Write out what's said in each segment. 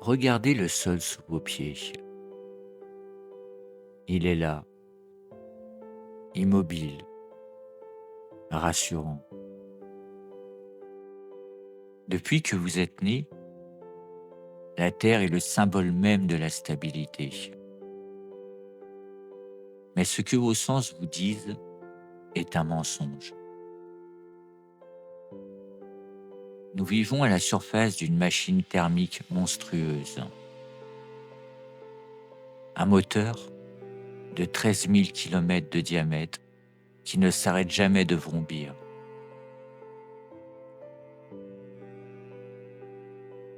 Regardez le sol sous vos pieds. Il est là, immobile, rassurant. Depuis que vous êtes né, la Terre est le symbole même de la stabilité. Mais ce que vos sens vous disent est un mensonge. Nous vivons à la surface d'une machine thermique monstrueuse. Un moteur de 13 000 km de diamètre qui ne s'arrête jamais de vrombir.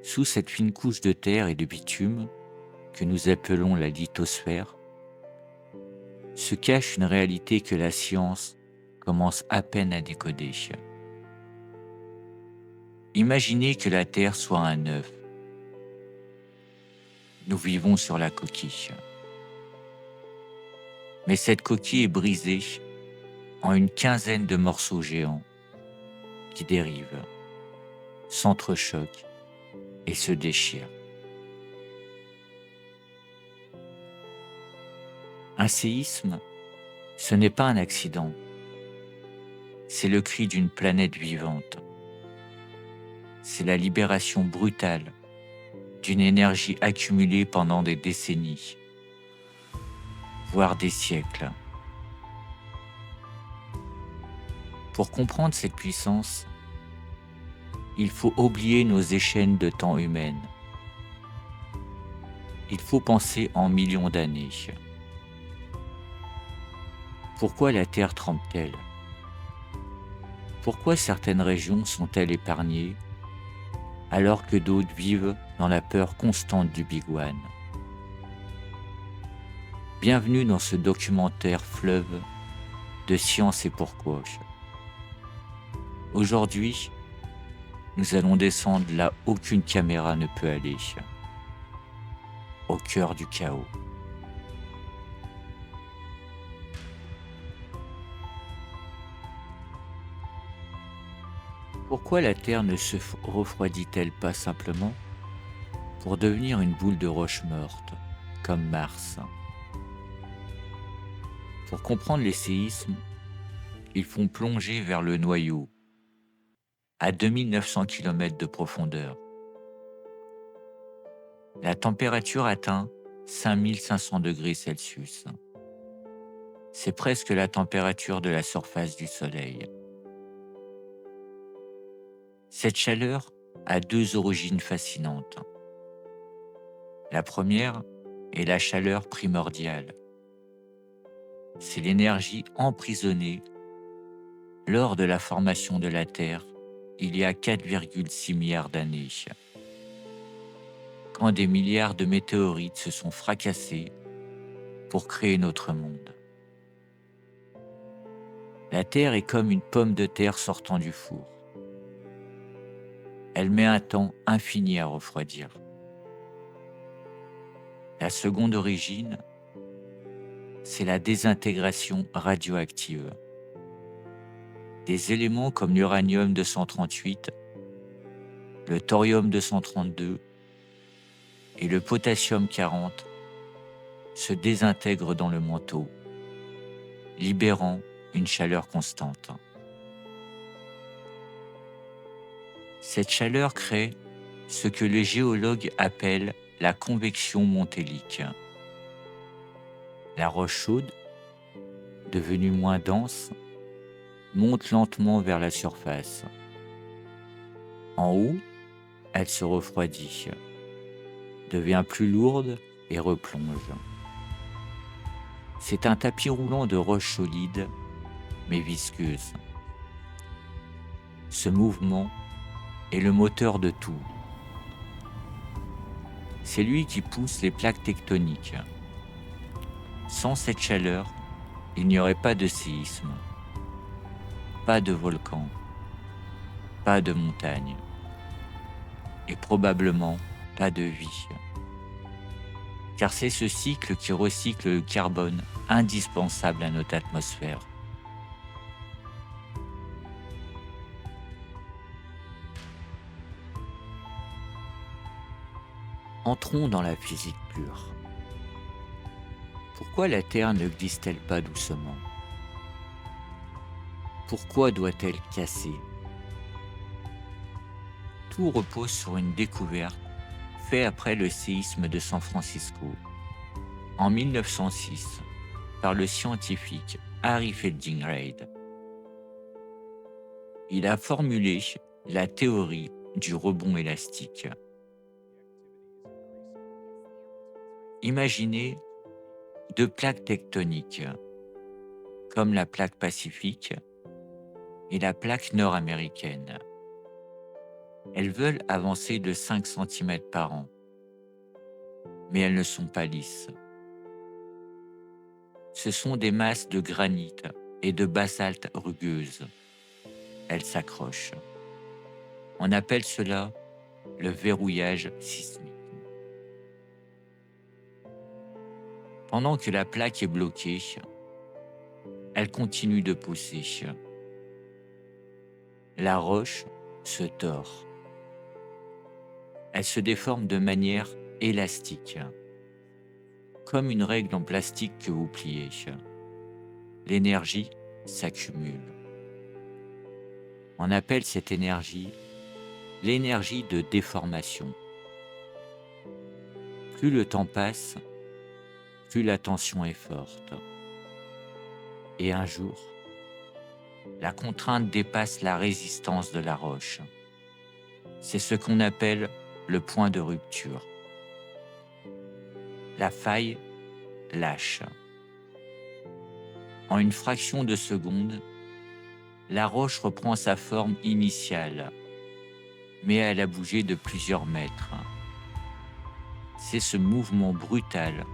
Sous cette fine couche de terre et de bitume que nous appelons la lithosphère, se cache une réalité que la science commence à peine à décoder. Imaginez que la Terre soit un œuf. Nous vivons sur la coquille. Mais cette coquille est brisée en une quinzaine de morceaux géants qui dérivent, s'entrechoquent et se déchirent. Un séisme, ce n'est pas un accident, c'est le cri d'une planète vivante. C'est la libération brutale d'une énergie accumulée pendant des décennies, voire des siècles. Pour comprendre cette puissance, il faut oublier nos échelles de temps humaines. Il faut penser en millions d'années. Pourquoi la Terre tremble-t-elle? Pourquoi certaines régions sont-elles épargnées alors que d'autres vivent dans la peur constante du Big One? Bienvenue dans ce documentaire fleuve de science et pourquoi. Aujourd'hui, nous allons descendre là où aucune caméra ne peut aller, au cœur du chaos. Pourquoi la Terre ne se refroidit-elle pas simplement pour devenir une boule de roche morte, comme Mars? Pour comprendre les séismes, ils font plonger vers le noyau, à 2900 km de profondeur. La température atteint 5500 degrés Celsius. C'est presque la température de la surface du Soleil. Cette chaleur a deux origines fascinantes. La première est la chaleur primordiale. C'est l'énergie emprisonnée lors de la formation de la Terre il y a 4,6 milliards d'années, quand des milliards de météorites se sont fracassés pour créer notre monde. La Terre est comme une pomme de terre sortant du four. Elle met un temps infini à refroidir. La seconde origine, c'est la désintégration radioactive. Des éléments comme l'uranium-238, le thorium-232 et le potassium-40 se désintègrent dans le manteau, libérant une chaleur constante. Cette chaleur crée ce que les géologues appellent la convection montélique. La roche chaude, devenue moins dense, monte lentement vers la surface. En haut, elle se refroidit, devient plus lourde et replonge. C'est un tapis roulant de roches solides, mais visqueuses. Ce mouvement est le moteur de tout. C'est lui qui pousse les plaques tectoniques. Sans cette chaleur, il n'y aurait pas de séisme, pas de volcan, pas de montagne, et probablement pas de vie. Car c'est ce cycle qui recycle le carbone indispensable à notre atmosphère. Entrons dans la physique pure. Pourquoi la Terre ne glisse-t-elle pas doucement? Pourquoi doit-elle casser? Tout repose sur une découverte faite après le séisme de San Francisco en 1906 par le scientifique Harry Fielding Reid. Il a formulé la théorie du rebond élastique. Imaginez deux plaques tectoniques, comme la plaque pacifique et la plaque nord-américaine. Elles veulent avancer de 5 cm par an, mais elles ne sont pas lisses. Ce sont des masses de granit et de basalte rugueuse. Elles s'accrochent. On appelle cela le verrouillage sismique. Pendant que la plaque est bloquée, elle continue de pousser. La roche se tord. Elle se déforme de manière élastique, comme une règle en plastique que vous pliez. L'énergie s'accumule. On appelle cette énergie l'énergie de déformation. Plus le temps passe, plus la tension est forte. Et un jour, la contrainte dépasse la résistance de la roche. C'est ce qu'on appelle le point de rupture. La faille lâche. En une fraction de seconde, la roche reprend sa forme initiale, mais elle a bougé de plusieurs mètres. C'est ce mouvement brutal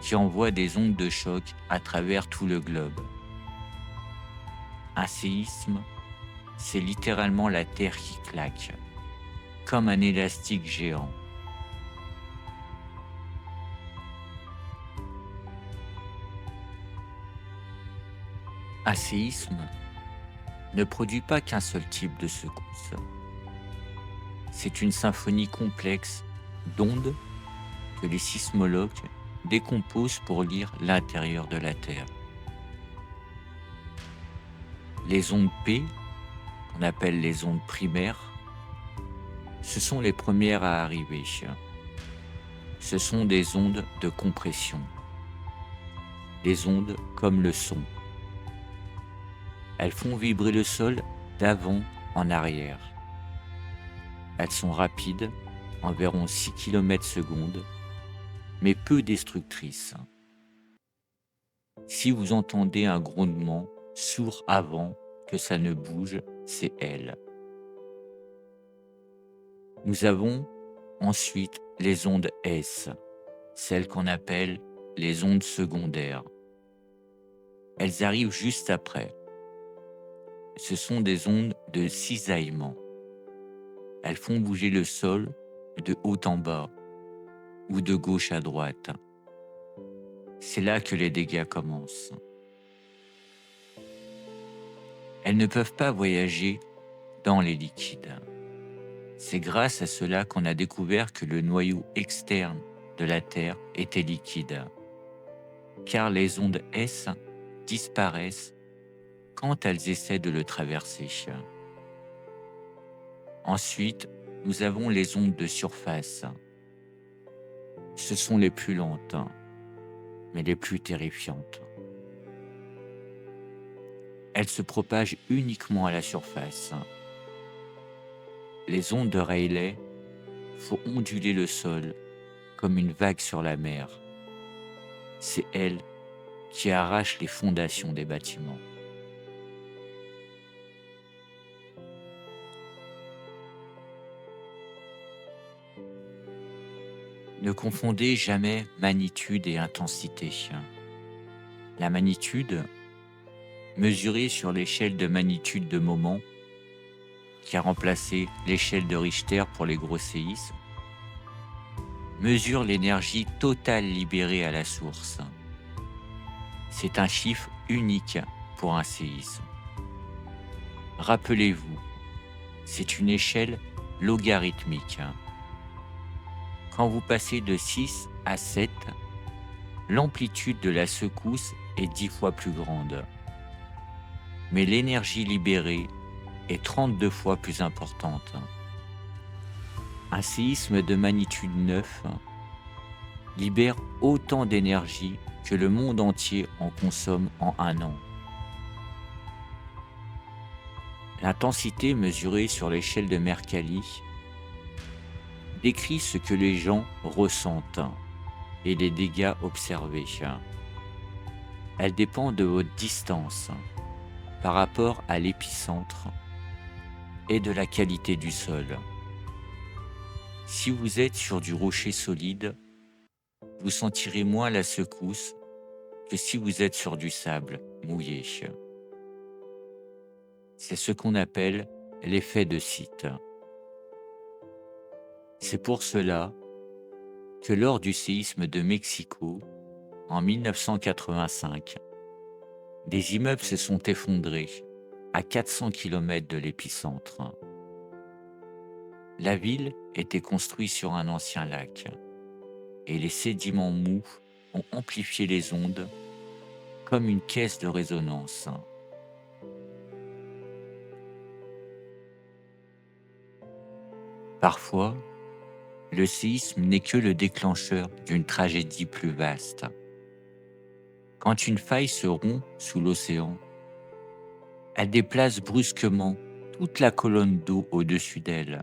qui envoie des ondes de choc à travers tout le globe. Un séisme, c'est littéralement la Terre qui claque, comme un élastique géant. Un séisme ne produit pas qu'un seul type de secousse. C'est une symphonie complexe d'ondes que les sismologues décomposent pour lire l'intérieur de la Terre. Les ondes P, qu'on appelle les ondes primaires, ce sont les premières à arriver. Ce sont des ondes de compression. Des ondes comme le son. Elles font vibrer le sol d'avant en arrière. Elles sont rapides, environ 6 km/s, mais peu destructrices. Si vous entendez un grondement sourd avant que ça ne bouge, c'est elles. Nous avons ensuite les ondes S, celles qu'on appelle les ondes secondaires. Elles arrivent juste après. Ce sont des ondes de cisaillement. Elles font bouger le sol de haut en bas ou de gauche à droite. C'est là que les dégâts commencent. Elles ne peuvent pas voyager dans les liquides. C'est grâce à cela qu'on a découvert que le noyau externe de la Terre était liquide, car les ondes S disparaissent quand elles essaient de le traverser. Ensuite, nous avons les ondes de surface. Ce sont les plus lentes, mais les plus terrifiantes. Elles se propagent uniquement à la surface. Les ondes de Rayleigh font onduler le sol comme une vague sur la mer. C'est elles qui arrachent les fondations des bâtiments. Ne confondez jamais magnitude et intensité. La magnitude, mesurée sur l'échelle de magnitude de moment, qui a remplacé l'échelle de Richter pour les gros séismes, mesure l'énergie totale libérée à la source. C'est un chiffre unique pour un séisme. Rappelez-vous, c'est une échelle logarithmique. Quand vous passez de 6 à 7, l'amplitude de la secousse est 10 fois plus grande. Mais l'énergie libérée est 32 fois plus importante. Un séisme de magnitude 9 libère autant d'énergie que le monde entier en consomme en un an. L'intensité mesurée sur l'échelle de Mercalli décrit ce que les gens ressentent et les dégâts observés. Elle dépend de votre distance par rapport à l'épicentre et de la qualité du sol. Si vous êtes sur du rocher solide, vous sentirez moins la secousse que si vous êtes sur du sable mouillé. C'est ce qu'on appelle l'effet de site. C'est pour cela que lors du séisme de Mexico, en 1985, des immeubles se sont effondrés à 400 km de l'épicentre. La ville était construite sur un ancien lac et les sédiments mous ont amplifié les ondes comme une caisse de résonance. Parfois, le séisme n'est que le déclencheur d'une tragédie plus vaste. Quand une faille se rompt sous l'océan, elle déplace brusquement toute la colonne d'eau au-dessus d'elle.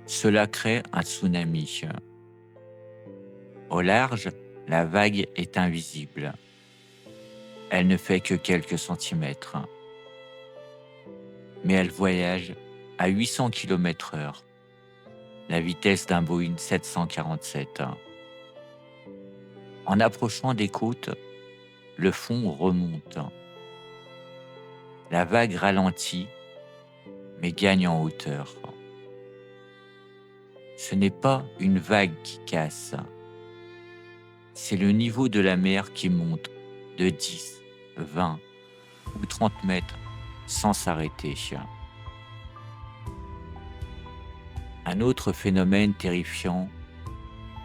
Cela crée un tsunami. Au large, la vague est invisible. Elle ne fait que quelques centimètres. Mais elle voyage à 800 km/h, la vitesse d'un Boeing 747. En approchant des côtes, le fond remonte. La vague ralentit, mais gagne en hauteur. Ce n'est pas une vague qui casse, c'est le niveau de la mer qui monte de 10, 20 ou 30 mètres sans s'arrêter. Un autre phénomène terrifiant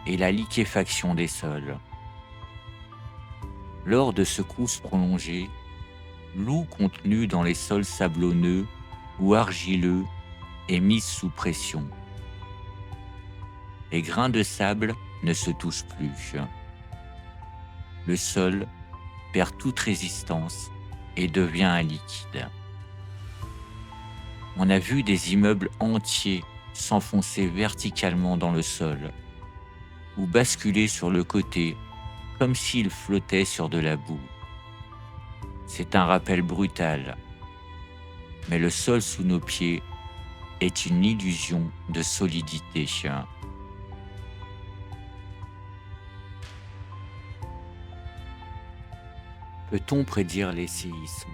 est la liquéfaction des sols. Lors de secousses prolongées, l'eau contenue dans les sols sablonneux ou argileux est mise sous pression. Les grains de sable ne se touchent plus. Le sol perd toute résistance et devient un liquide. On a vu des immeubles entiers s'enfoncer verticalement dans le sol ou basculer sur le côté comme s'ils flottaient sur de la boue. C'est un rappel brutal, mais le sol sous nos pieds est une illusion de solidité. Peut-on prédire les séismes?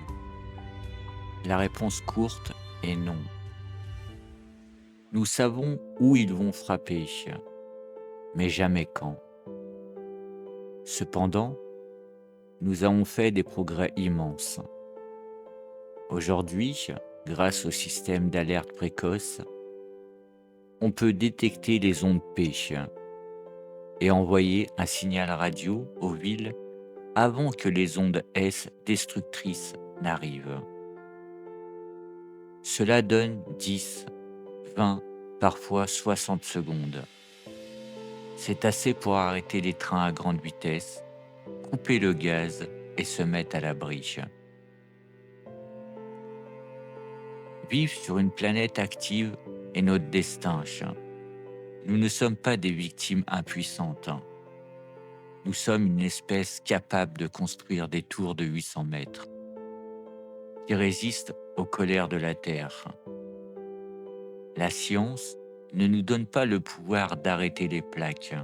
La réponse courte est non. Nous savons où ils vont frapper, mais jamais quand. Cependant, nous avons fait des progrès immenses. Aujourd'hui, grâce au système d'alerte précoce, on peut détecter les ondes P et envoyer un signal radio aux villes avant que les ondes S destructrices n'arrivent. Cela donne 10, 20, parfois 60 secondes. C'est assez pour arrêter les trains à grande vitesse, couper le gaz et se mettre à l'abri. Vivre sur une planète active est notre destin. Nous ne sommes pas des victimes impuissantes. Nous sommes une espèce capable de construire des tours de 800 mètres qui résistent aux colères de la Terre. La science ne nous donne pas le pouvoir d'arrêter les plaques,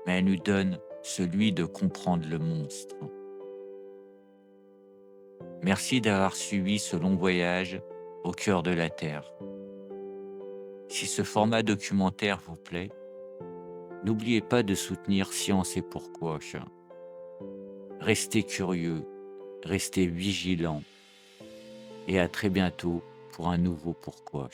mais elle nous donne celui de comprendre le monstre. Merci d'avoir suivi ce long voyage au cœur de la Terre. Si ce format documentaire vous plaît, n'oubliez pas de soutenir Science et Pourquoi. Restez curieux, restez vigilants et à très bientôt pour un nouveau Pourquoi.